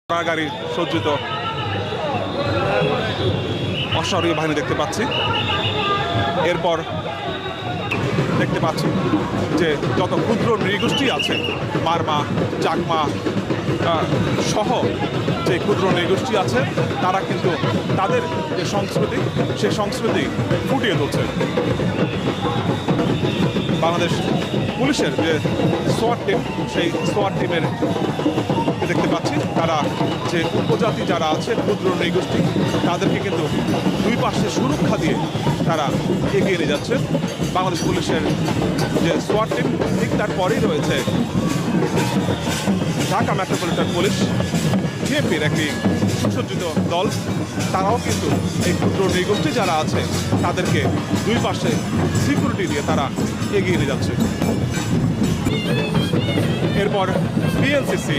গাড়ি সজ্জিত অশ্বারোহী বাহিনী দেখতে পাচ্ছি। এরপর দেখতে পাচ্ছি যে যত ক্ষুদ্র নৃগোষ্ঠী আছে, মারমা, চাকমা সহ যে ক্ষুদ্র নৃগোষ্ঠী আছে, তারা কিন্তু তাদের যে সংস্কৃতি, সেই সংস্কৃতি ফুটিয়ে তুলছে। বাংলাদেশ পুলিশের যে সোয়াট টিম, সেই সোয়াট টিমের দেখতে পাচ্ছি তারা যে উপজাতি যারা আছে, ক্ষুদ্র নৃগোষ্ঠী, তাদেরকে কিন্তু দুই পাশে সুরক্ষা দিয়ে তারা এগিয়ে নিয়ে যাচ্ছে। বাংলাদেশ পুলিশের যে সোয়াট টিম, ঠিক তারপরেই রয়েছে ঢাকা মেট্রোপলিটন পুলিশ, বিএনপির একটি সুসজ্জিত দল। তারাও কিন্তু এই ক্ষুদ্র নৃগোষ্ঠী যারা আছে, তাদেরকে দুই পাশে সিকিউরিটি দিয়ে তারা এগিয়ে নিয়ে যাচ্ছে। এরপর বিএনসিসি